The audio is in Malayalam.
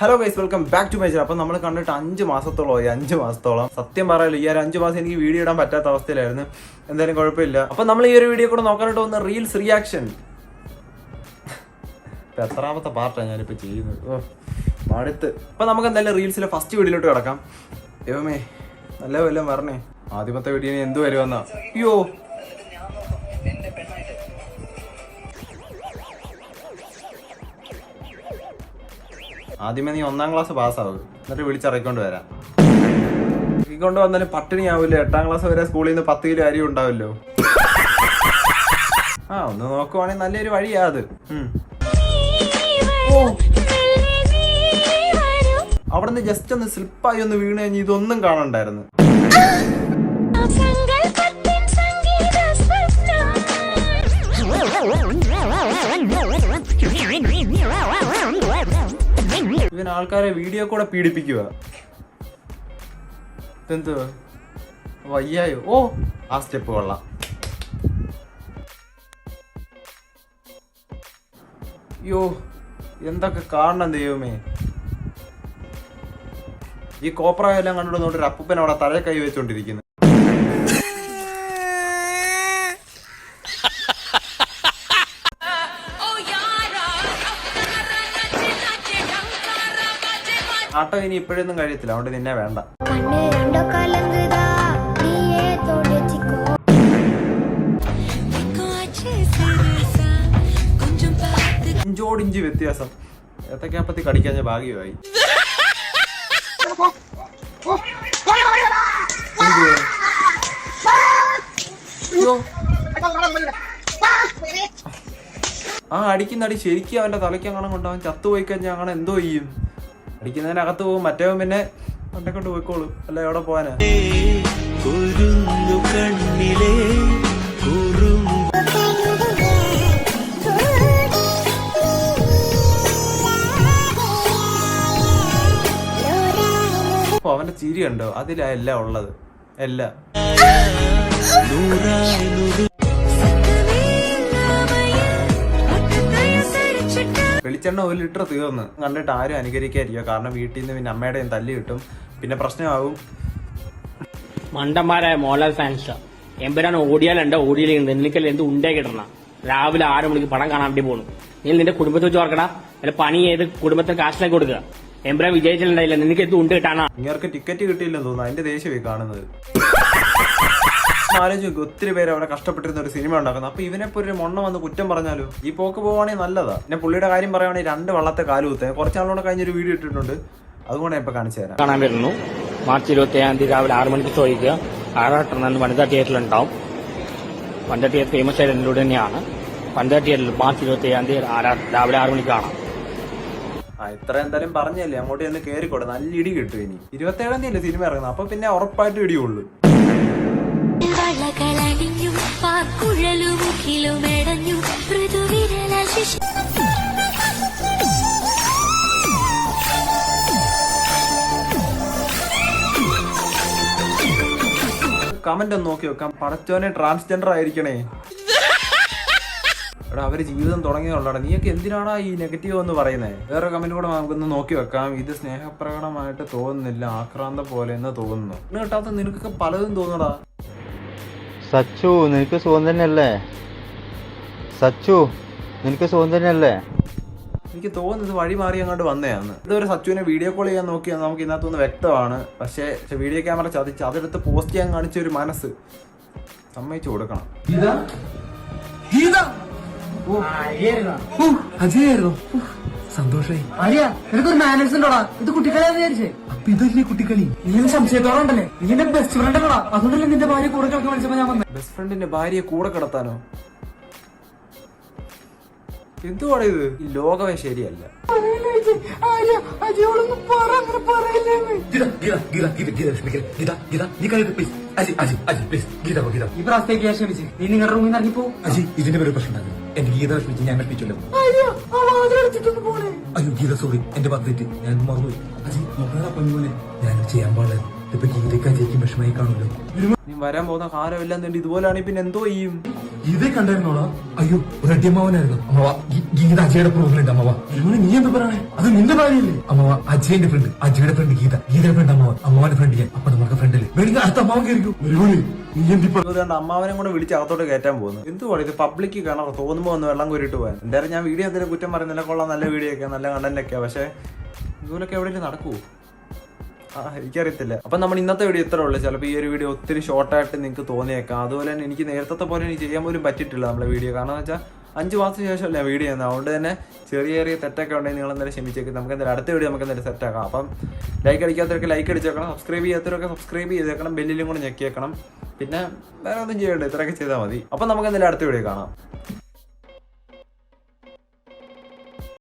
Hello guys, welcome back to my channel. അപ്പം നമ്മൾ കണ്ടിട്ട് 5 മാസത്തോളമായി. 5 മാസത്തോളം സത്യം പറയാലോ, ഈ ഒരു 5 മാസം എനിക്ക് വീഡിയോ ഇടാൻ പറ്റാത്ത അവസ്ഥയിലായിരുന്നു. എന്തായാലും കുഴപ്പമില്ല. അപ്പം നമ്മൾ ഈ ഒരു വീഡിയോ കൂടെ നോക്കാനായിട്ട് വന്ന റീൽസ് റിയാക്ഷൻ. എത്രാമത്തെ പാർട്ടാണ് ഞാനിപ്പോൾ ചെയ്യുന്നത്, അടുത്ത്. അപ്പം നമുക്ക് എന്തായാലും റീൽസിലെ ഫസ്റ്റ് വീഡിയോയിലോട്ട് കിടക്കാം. ദൈവമേ, നല്ല വല്ലതും പറഞ്ഞേ. ആദ്യമത്തെ വീഡിയോ എന്ത് വരുമെന്നാ? അയ്യോ, ആദ്യമേ നീ 1ാം ക്ലാസ് പാസ്സാവും, എന്നിട്ട് വിളിച്ചിറക്കൊണ്ട് വരാം. കൊണ്ട് വന്നാലും പട്ടിണിയാവില്ല. 8ാം ക്ലാസ് വരെ സ്കൂളിൽ നിന്ന് 10 കിലോ അരി ഉണ്ടാവല്ലോ. ഒന്ന് നോക്കുവാണെങ്കിൽ നല്ലൊരു വഴിയാ അത്. അവിടെ നിന്ന് ജസ്റ്റ് ഒന്ന് സ്ലിപ്പായി ഒന്ന് വീണ് കഴിഞ്ഞ് ഇതൊന്നും കാണണ്ടായിരുന്നു. ഇവൻ ആൾക്കാരെ വീഡിയോ കൂടെ പീഡിപ്പിക്കുക. എന്ത് വയ്യായോ? ഓ, ആ സ്റ്റെപ്പ് കൊള്ളാം. അയ്യോ, എന്തൊക്കെ കാണണം ദൈവമേ. ഈ കോപ്രായെല്ലാം കണ്ടുകൊണ്ടൊരു അപ്പൂപ്പൻ അവിടെ തലയെ കൈ വെച്ചോണ്ടിരിക്കുന്നു. ആട്ടം ഇനി ഇപ്പോഴൊന്നും കഴിയത്തില്ല, അതുകൊണ്ട് നിന്നെ വേണ്ട. ഇഞ്ചോടിഞ്ച് വ്യത്യാസം. ഏത്തക്കാപ്പത്തി കടിക്കാഞ്ഞ ഭാഗ്യമായി. അടിക്കുന്ന അടി ശരിക്കും അവന്റെ തലയ്ക്ക് അങ്ങനെ കൊണ്ടവൻ ചത്തുപോയി കഴിഞ്ഞാൽ അങ്ങനെ എന്തോ ചെയ്യും? അടിക്കുന്നതിനകത്ത് പോകും, മറ്റവൻ പിന്നെ അവന്റെ കൊണ്ട് പോയിക്കോളൂ. അല്ല, എവിടെ പോവാനാ? അപ്പൊ അവന്റെ ചിരി ഉണ്ടോ? അതിലാ എല്ലാം ഉള്ളത്. എല്ലാം വെളിച്ചെണ്ണ 1 ലിറ്റർ തീർന്ന് കണ്ടിട്ട് ആരും അനുകരിക്കാതിരിക്കുക. കാരണം വീട്ടിൽ നിന്ന് പിന്നെ അമ്മയുടെയും തല്ലി കിട്ടും, പിന്നെ പ്രശ്നമാവും. മണ്ടന്മാരായ മോഹൻലാൽ ഫാൻസ് എമ്പരാണ് ഓടിയാലുണ്ട്, ഓടിയിലുണ്ട്. നിനക്കല്ലേ എന്ത് ഉണ്ടേ കിട്ടണ? രാവിലെ 6 മണിക്ക് പടം കാണാൻ വേണ്ടി പോകണം. നീ നിന്റെ കുടുംബത്തെ വെച്ച് ഓർക്കണ, അല്ല പണി ചെയ്ത് കുടുംബത്തിന് കാശിലേക്ക് കൊടുക്കുക. എമ്പരാൻ വിജയിച്ചിട്ടുണ്ടായില്ല, നിനക്ക് എന്ത് ഉണ്ട് കിട്ടാനാ? ഇങ്ങർക്ക് ടിക്കറ്റ് കിട്ടിയില്ലെന്ന് തോന്നുന്നു. അതിന്റെ ദേഷ്യമായി കാണുന്നത്. ആലോചിക്കും, ഒത്തിരി പേര് അവിടെ കഷ്ടപ്പെട്ടിരുന്ന ഒരു സിനിമ ഉണ്ടാക്കുന്നത്. അപ്പൊ ഇവനെപ്പോ ഒരു മൊണ്ണ വന്ന് കുറ്റം പറഞ്ഞാലോ? ഈ പോക്ക് പോവാണെങ്കിൽ നല്ലതാ. പിന്നെ പുള്ളിയുടെ കാര്യം പറയുവാണെങ്കിൽ 2 വള്ളത്തെ കാലുകുത്തേ കുറച്ചാളോടെ കഴിഞ്ഞൊരു വീഡിയോ ഇട്ടിട്ടുണ്ട്, അതുകൊണ്ട് ഞാൻ ഇപ്പൊ കാണിച്ചു തരാം. കാണാൻ വരുന്നു മാർച്ച് 27 രാവിലെ 6 മണിക്ക് ചോദിക്കുക. ആറാട്ടെണ്ണ വനിതാ തിയേറ്ററിലുണ്ടാവും. വനിതാ തിയേറ്റർ ഫേമസ് ആയിട്ട് എന്നോട് തന്നെയാണ്. വനിതാ തിയേറ്ററിൽ മാർച്ച് 27 രാവിലെ 6 മണിക്ക് കാണാം. ഇത്ര എന്തായാലും പറഞ്ഞല്ലേ, അങ്ങോട്ട് ചെന്ന് കയറിക്കോട്ടെ. നല്ല ഇടി കിട്ടും. ഇനി 27 തീയതി സിനിമ ഇറങ്ങുന്നത്, അപ്പൊ പിന്നെ ഉറപ്പായിട്ട് ഇടിയുള്ളൂ. കമന്റ് ഒന്ന് നോക്കി വെക്കാം. പടച്ചോനെ ട്രാൻസ്ജെൻഡർ ആയിരിക്കണേ. എടാ, അവര് ജീവിതം തുടങ്ങിയുള്ളടാ. നീയൊക്കെ എന്തിനാടാ ഈ നെഗറ്റീവ് എന്ന് പറയുന്നത്? വേറെ കമന്റ് കൂടെ നമുക്കൊന്ന് നോക്കി വെക്കാം. ഇത് സ്നേഹപ്രകടമായിട്ട് തോന്നുന്നില്ല, ആക്രാന്ത പോലെ എന്ന് തോന്നുന്നു. കിട്ടാത്ത നിനക്കൊക്കെ പലതും തോന്നടാ. സച്ചു, നിനക്ക് സുഖം തന്നെയല്ലേ? സച്ചു, നിനക്ക് സുഖം തന്നെയല്ലേ? എനിക്ക് തോന്നുന്നത് വഴി മാറി അങ്ങോട്ട് വന്നതാണ്. ഇതൊരു സച്ചുവിനെ വീഡിയോ കോൾ ചെയ്യാൻ നോക്കിയാൽ നമുക്ക് ഇതിനകത്തൊന്ന് വ്യക്തമാണ്. പക്ഷേ വീഡിയോ ക്യാമറ ചതിച്ച് അതെടുത്ത് പോസ്റ്റ് ചെയ്യാൻ കാണിച്ച ഒരു മനസ്സ് സമ്മതിച്ചു കൊടുക്കണം. അജയായിരുന്നു, സന്തോഷായി. ആര്യ, നിനക്കൊരു മാനേഴ്സ് ഉണ്ടോടാ? ഇത് കുട്ടിക്കളിയാന്ന് വിചാരിച്ചേ. അപ്പൊ ഇതല്ലേ കുട്ടിക്കളി? നീ സംശയത്തോടെ ഉണ്ടല്ലേ? നീ എന്റെ ബെസ്റ്റ് ഫ്രണ്ട് അല്ലടാ, അതുകൊണ്ടല്ലേ നിന്റെ ഭാര്യ കൂടെ കിടക്കാൻ വിളിച്ചപ്പോ ഞാൻ വന്നത്. ബെസ്റ്റ് ഫ്രണ്ടിന്റെ ഭാര്യയെ കൂടെ കിടത്താനോ? എന്തുവാണ് ഇത്? ഈ ലോകമേ ശരിയല്ല. ഈ പ്രാവശ്യത്തേക്ക് ഞാൻ ക്ഷമിച്ച് നീ നിങ്ങളുടെ റൂമിൽ നിന്ന് ഇറങ്ങിപ്പോ. അജി, ഇതിന്റെ പേര് പ്രശ്നം ഉണ്ടാകും. എന്റെ ഗീത വിഷമിച്ച് ഞാൻ വിഷമിച്ചല്ലോ. അയ്യോ ഗീത, സോറി, എന്റെ പദ്ധതി ഞാൻ മറന്നുപോയി. അജി, നോക്കണ പൊന്നുപോലെ ഞാൻ ചെയ്യാൻ പാടില്ല. ഇപ്പൊ ഗീതയ്ക്ക് അജയ്ക്കും വിഷമായി കാണുമല്ലോ. നീ വരാൻ പോകുന്ന കാലമെല്ലാം തന്നെ ഇതുപോലെയാണെങ്കിൽ പിന്നെ എന്തോ ചെയ്യും? ഗീതയെ കണ്ടായിരുന്നോടാ? അയ്യോ ഒരു അടിയമ്മാവനായിരുന്നു അമ്മവ. ഗീത അജയുടെ പ്രൂഫിലുണ്ട് അമ്മവ. നീ എന്താ പറയണേ? അത് നിന്റെ ഭാര്യയല്ലേ? അമ്മവ അജയന്റെ ഫ്രണ്ട്, അജയുടെ ഫ്രണ്ട് ഗീത, ഗീതയുടെ ഫ്രണ്ട് അമ്മവ, അമ്മവാന്റെ ഫ്രണ്ട് ഞാൻ. അപ്പൊ നമുക്ക് ഫ്രണ്ടില് വേണമെങ്കിൽ അടുത്ത അമ്മാവൻ കയറിക്കും. നീ എന്തിപ്പോ അതുകൊണ്ട് അമ്മാവനെ കൂടെ വിളിച്ച് അകത്തോട്ട് കയറ്റാൻ പോകുന്നു. എന്തുവാണ് ഇത്? പബ്ലിക് കിണർ തോന്നുമ്പോ ഒന്ന് വെള്ളം കോരിട്ട് പോകാൻ. എന്തായാലും ഞാൻ വീഡിയോ എന്തെങ്കിലും കുറ്റം പറയുന്നില്ല, കൊള്ളാം, നല്ല വീഡിയോ ഒക്കെ, നല്ല കണ്ടന്റ് ഒക്കെയാ. പക്ഷെ ഇതുപോലൊക്കെ എവിടെയെങ്കിലും നടക്കുവോ? എനിക്കറിയത്തില്ല. അപ്പൊ നമ്മൾ ഇന്നത്തെ വീഡിയോ ഇത്ര ഉള്ളു. ചിലപ്പോൾ ഈ ഒരു വീഡിയോ ഒത്തിരി ഷോർട്ടായിട്ട് നിങ്ങൾക്ക് തോന്നിയേക്കാം. അതുപോലെ തന്നെ എനിക്ക് നേരത്തെ പോലെ എനിക്ക് ചെയ്യാൻ പോലും പറ്റിയിട്ടില്ല നമ്മളെ വീഡിയോ. കാരണം എന്ന് വെച്ചാൽ 5 മാസത്തിന് ശേഷമല്ല വീഡിയോ ചെയ്യുന്നത്. അതുകൊണ്ട് തന്നെ ചെറിയ ചെറിയ തെറ്റൊക്കെ ഉണ്ടെങ്കിൽ നിങ്ങൾ എന്തായാലും ക്ഷമിച്ചേക്കും. നമുക്ക് എന്തായാലും അടുത്ത വീഡിയോ നമുക്ക് എന്തായാലും സെറ്റാക്കാം. അപ്പം ലൈക്ക് അടിക്കാത്തവരൊക്കെ ലൈക്ക് അടിച്ചേക്കണം, സബ്സ്ക്രൈബ് ചെയ്യാത്തവരൊക്കെ സബ്സ്ക്രൈബ് ചെയ്തേക്കണം, ബെല്ലിലും കൂടെ ഞെക്കിയേക്കണം. പിന്നെ വേറെ ഒന്നും ചെയ്യണ്ട, ഇത്രയൊക്കെ ചെയ്താൽ മതി. അപ്പം നമുക്ക് എന്തായാലും അടുത്ത വീഡിയോ കാണാം.